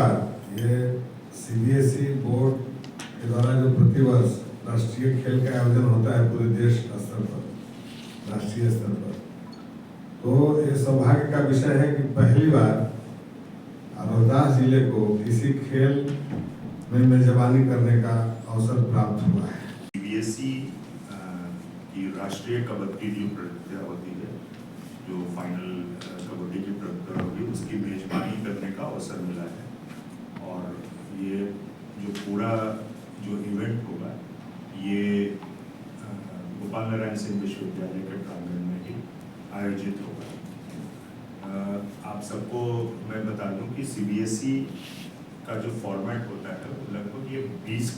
नमस्कार। ये CBSE board के द्वारा जो प्रतिवर्ष राष्ट्रीय खेल का आयोजन होता है पूरे देश स्तर पर, राष्ट्रीय स्तर पर, तो ये सौभाग्य का विषय है कि पहली बार रोहतास जिले को किसी खेल में मेजबानी करने का अवसर प्राप्त हुआ है। सीबीएसई की राष्ट्रीय कबड्डी जो प्रतियोगिता होती है, जो फाइनल कबड्डी की प्रतियोगिता होगी, उसकी मेजबानी करने का अवसर मिला है। और ये जो पूरा जो इवेंट होगा ये गोपाल नारायण सिंह विश्वविद्यालय के प्रांगण में ही आयोजित होगा। आप सबको मैं बता दूं कि सीबीएसई का जो फॉर्मेट होता है लगभग ये 20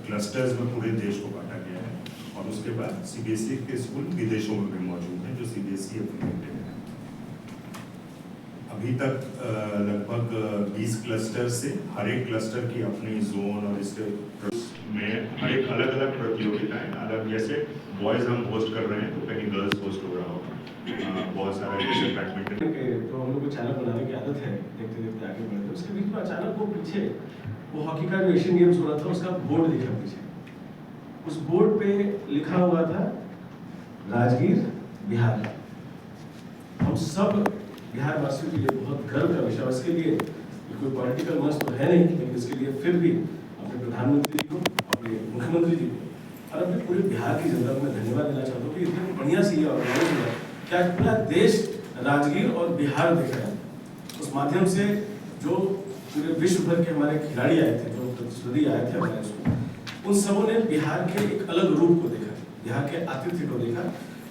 क्लस्टर्स में पूरे देश को बांटा गया है, और उसके बाद सीबीएसई के स्कूल विदेशों में भी मौजूद हैं जो सीबीएसई एफिलिएटेड है। अभी तक लगभग 20 क्लस्टर से हर एक क्लस्टर की अपनी जोन और इसके में हर एक अलग अलग प्रतियोगिताएं अलग, जैसे बॉयज हम होस्ट कर रहे हैं तो कहीं गर्ल्स होस्ट हो रहा होगा, बहुत सारा जैसे बैडमिंटन के तो हम लोग को चैनल बनाने की आदत है, देखते देखते आगे बढ़ते। उसके बीच में अचानक वो पीछे वो हॉकी का जो एशियन गेम्स हो रहा था उसका बोर्ड दिखा पीछे। उस बोर्ड पे लिखा हुआ था राजगीर बिहार। हम सब बिहार वासियों के लिए बहुत गर्व का विषय। इसके लिए कोई पॉलिटिकल मस तो है नहीं, लेकिन इसके लिए फिर भी अपने प्रधानमंत्री जी को, अपने मुख्यमंत्री जी को और अपने पूरे बिहार की जनता को मैं धन्यवाद देना चाहता हूँ कि इतनी बढ़िया सी ऑर्गेनाइज हुआ, क्या पूरा देश राजगीर और बिहार देख रहा है। उस माध्यम से जो पूरे विश्व भर के हमारे खिलाड़ी आए थे, जो प्रतिस्पर्धी आए थे हमारे स्कूल, उन सबों ने बिहार के एक अलग रूप को देखा, बिहार के आतिथ्य को देखा,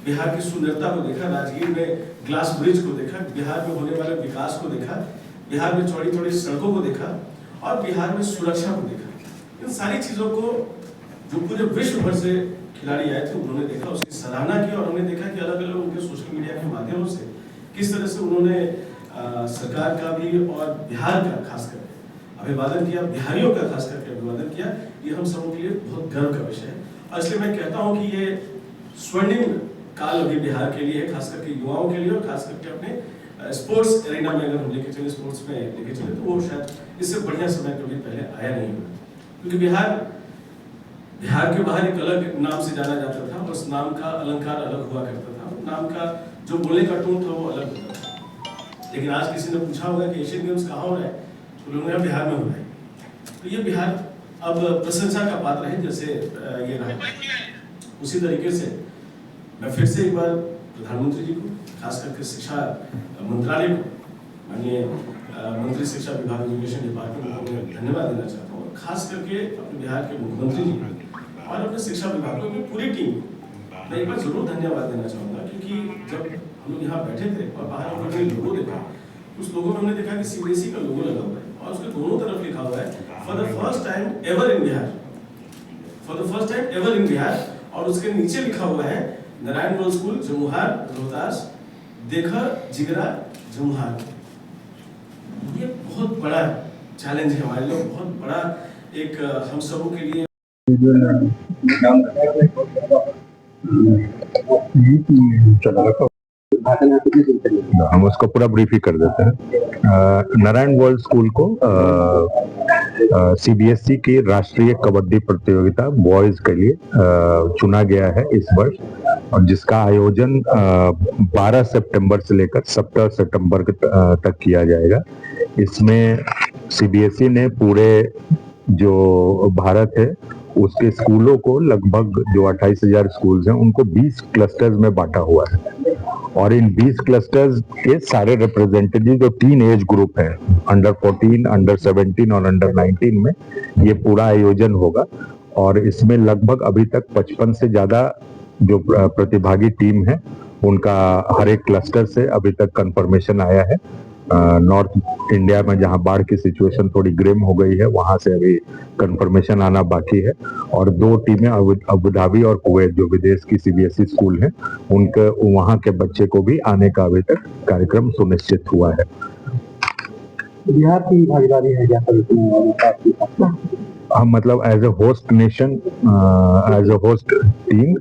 बिहार की सुंदरता को देखा, राजगीर में ग्लास ब्रिज को देखा, बिहार में होने वाले विकास को देखा, बिहार में चौड़ी चौड़ी सड़कों को देखा और बिहार में सुरक्षा को देखा। इन सारी चीजों को जो पूरे विश्व भर से खिलाड़ी आए थे उन्होंने देखा, उसकी सराहना की और हमने देखा कि अलग अलग उनके सोशल मीडिया के माध्यमों से किस तरह से उन्होंने सरकार का भी और बिहार का खासकर अभिवादन किया, बिहारियों का खास करके अभिवादन किया। ये हम सबों के लिए बहुत गर्व का विषय है और इसलिए मैं कहता हूँ कि ये स्वर्णिम काल अभी बिहार के लिए है, खास करके युवाओं के लिए और खास करके अपने स्पोर्ट्स एरिना में अगर हम लेके चले, स्पोर्ट्स में लेके चले तो वो शायद इससे बढ़िया समय कभी पहले आया नहीं होगा। क्योंकि बिहार के बाहर एक अलग नाम से जाना जाता था, उस नाम का अलंकार अलग हुआ करता था, नाम का जो बोलने का टोन था वो अलग होता था। लेकिन आज किसी ने पूछा होगा कि एशियन गेम्स कहाँ हो रहा है, तो लोगों ने बिहार में हो रहा है। तो ये बिहार अब प्रशंसा का पात्र है जैसे ये रहा। उसी तरीके से मैं फिर से एक बार प्रधानमंत्री जी को, खास करके शिक्षा मंत्रालय को, माननीय मंत्री शिक्षा विभाग एजुकेशन डिपार्टमेंट को मैं धन्यवाद देना चाहता हूँ, खास करके अपने बिहार के मुख्यमंत्री जी और अपने शिक्षा विभाग को, पूरी टीम मैं एक बार जरूर धन्यवाद देना चाहूँगा। क्योंकि जब हम लोग यहाँ बैठे थे और बाहर हमने लोगो देखा, उस लोगों में हमने देखा कि सीबीएसई का लोगो लगा हुआ है और उसके दोनों तरफ लिखा हुआ है for the first time ever in Bihar, for the first time ever in Bihar, और उसके नीचे लिखा हुआ है नारायण वर्ल्ड स्कूल जमुहार रोहतास, देखा जिगरा जमुहार। ये बहुत बड़ा चैलेंज है हमारे लिए, बहुत बड़ा एक हम सबों के लिए। हम उसको पूरा ब्रीफ ही कर देते हैं। नारायण वर्ल्ड स्कूल को सीबीएसई की राष्ट्रीय कबड्डी प्रतियोगिता बॉयज के लिए चुना गया है इस वर्ष, और जिसका आयोजन 12 सितंबर से लेकर 17 सितंबर तक किया जाएगा। इसमें सीबीएसई ने पूरे जो भारत है उसके स्कूलों को, लगभग जो 28,000 स्कूल्स हैं उनको 20 क्लस्टर्स में बांटा हुआ है, और इन 20 क्लस्टर्स के सारे रिप्रेजेंटेटिव जो 3 एज ग्रुप है, अंडर 14, अंडर 17 और अंडर 19 में ये पूरा आयोजन होगा। और इसमें लगभग अभी तक 55 से ज्यादा जो प्रतिभागी टीम है उनका हर एक क्लस्टर से अभी तक कंफर्मेशन आया है। नॉर्थ इंडिया में जहां बाढ़ की सिचुएशन थोड़ी ग्रिम हो गई है वहां से अभी कंफर्मेशन आना बाकी है, और 2 टीमें अबू धाबी और कुवैत जो विदेश की सीबीएसई स्कूल है उनके वहां के बच्चे को भी आने का अभी तक कार्यक्रम सुनिश्चित हुआ है। बिहार की भागीदारी है क्या? हम मतलब as a host nation, as a host team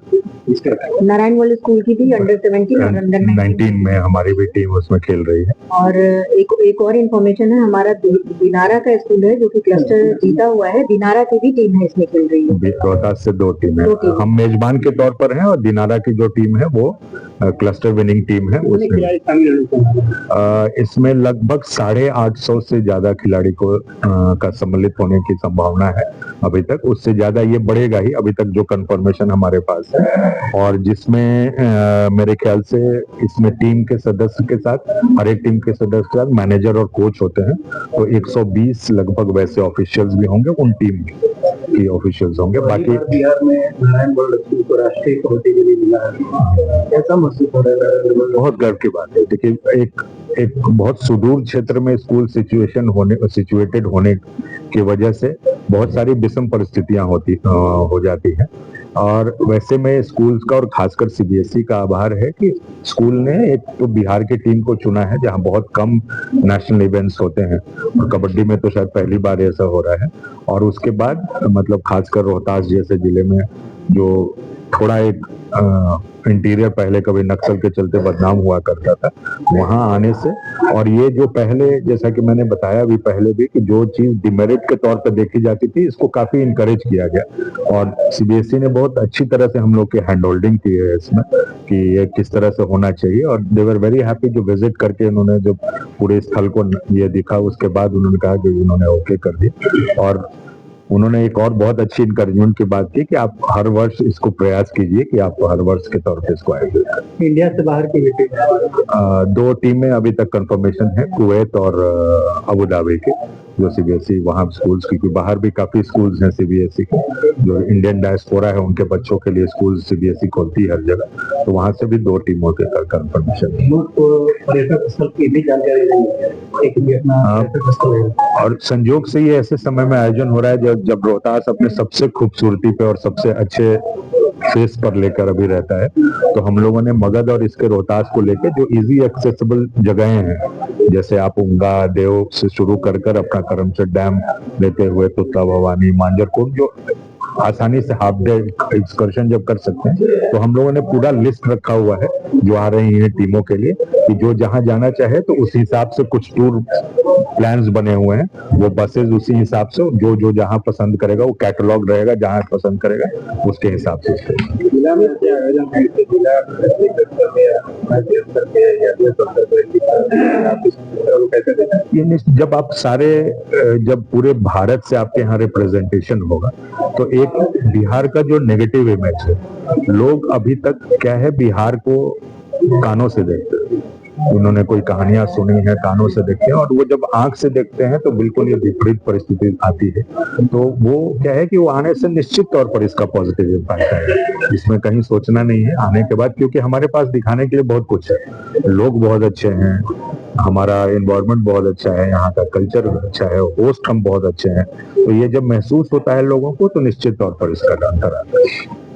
Narayan world school की भी अंडर 17 और अंडर 19 में हमारी भी टीम उसमें खेल रही है। और एक और इन्फॉर्मेशन है, हमारा दिनारा का स्कूल है जो कि क्लस्टर जीता हुआ है, दिनारा की भी टीम है इसमें खेल रही है। रोहतास से 2 टीम है, दो टीम। हम मेजबान के तौर पर हैं और दिनारा की जो टीम है वो क्लस्टर विनिंग टीम है। उसमें इसमें लगभग 850 से ज्यादा खिलाड़ी को का सम्मिलित होने की संभावना है अभी तक। उससे ज्यादा ये बढ़ेगा ही, अभी तक जो कंफर्मेशन हमारे पास है। और जिसमें मेरे ख्याल से इसमें टीम के सदस्य के साथ, हर एक टीम के सदस्य के साथ मैनेजर और कोच होते हैं, तो 120 लगभग वैसे ऑफिशियल्स भी होंगे, उन टीम की ऑफिशियल्स होंगे। बाकी बिहार में नारायण वर्ल्ड स्कूल को राष्ट्रीय कबड्डी के लिए मिला है, कैसा महसूस हो रहा है? बहुत गर्व की बात है। देखिए, एक बहुत सुदूर क्षेत्र में स्कूल सिचुएटेड होने की वजह से बहुत सारी विषम परिस्थितियां हो जाती हैं। और वैसे में स्कूल्स का और खासकर सीबीएसई का आभार है कि स्कूल ने एक तो बिहार की टीम को चुना है जहां बहुत कम नेशनल इवेंट्स होते हैं, और कबड्डी में तो शायद पहली बार ऐसा हो रहा है। और उसके बाद मतलब खासकर रोहतास जैसे जिले में जो थोड़ा एक इंटीरियर पहले कभी नक्सल के चलते बदनाम हुआ करता था, वहां आने से, और ये जो पहले, जैसा कि मैंने बताया भी पहले भी, कि जो चीज डिमेरिट के तौर पर देखी जाती थी, इसको काफी इनकरेज किया गया। और सीबीएसई ने बहुत अच्छी तरह से हम लोग की हैंड होल्डिंग की है इसमें कि ये किस तरह से होना चाहिए। और दे वर वेरी हैप्पी, जो विजिट करके उन्होंने जब पूरे स्थल को ये दिखा, उसके बाद उन्होंने कहा कि उन्होंने ओके कर दिया। और उन्होंने एक और बहुत अच्छी इंकरेजमेंट की बात की कि आप हर वर्ष इसको प्रयास कीजिए कि आप हर वर्ष के तौर पे इसको आएंगे। इंडिया से बाहर की मीटिंग 2 टीमें अभी तक कंफर्मेशन है, कुवैत और अबू धाबी के, जो सीबीएसई वहाँ स्कूल्स, क्योंकि बाहर भी काफी स्कूल्स हैं सीबीएसई के, जो इंडियन डायस्पोरा है उनके बच्चों के लिए स्कूल सीबीएसई खोलती है हर जगह, तो वहाँ से भी 2 टीमों के कंफर्मेशन है। पर्यटक स्थल की भी जानकारी देंगे अपना पर्यटक स्थल है। और संयोग से ये ऐसे समय में आयोजन हो रहा है जब रोहतास अपने सबसे खूबसूरती पे और सबसे अच्छे फेस पर लेकर अभी रहता है, तो हम लोगों ने मगध और इसके रोहतास को लेकर जो इजी एक्सेसिबल जगहें हैं, जैसे आप उंगा देव से शुरू कर अपना करमसद डैम लेते हुए तुत्ता भवानी मांजरकोट, जो आसानी से हाफ डे एक्सकर्शन जब कर सकते हैं, तो हम लोगों ने पूरा लिस्ट रखा हुआ है जो आ रही है टीमों के लिए, कि जो जहां जाना चाहे तो उस हिसाब से कुछ टूर प्लान्स बने हुए हैं, वो बसेस उसी हिसाब से जो जहां पसंद करेगा, वो कैटलॉग रहेगा, जहां पसंद करेगा उसके हिसाब से। जिला में क्या आयोजन है? जिला जब आप जब पूरे भारत से आपके यहाँ रिप्रेजेंटेशन होगा, तो एक बिहार का जो नेगेटिव इमेज है, लोग अभी तक क्या है, बिहार को कानों से देखते हैं, उन्होंने कोई कहानियां सुनी है, कानों से देखते हैं, और वो जब आंख से देखते हैं तो बिल्कुल ये विपरीत परिस्थिति आती है। तो वो क्या है कि वो आने से निश्चित तौर पर इसका पॉजिटिव इम्पैक्ट है, इसमें कहीं सोचना नहीं है आने के बाद, क्योंकि हमारे पास दिखाने के लिए बहुत कुछ है। लोग बहुत अच्छे हैं, हमारा एनवायरनमेंट बहुत अच्छा है, यहाँ का कल्चर अच्छा है, होस्ट हम बहुत अच्छे हैं, तो ये जब महसूस होता है लोगों को, तो निश्चित तौर पर इसका अंतर आता है।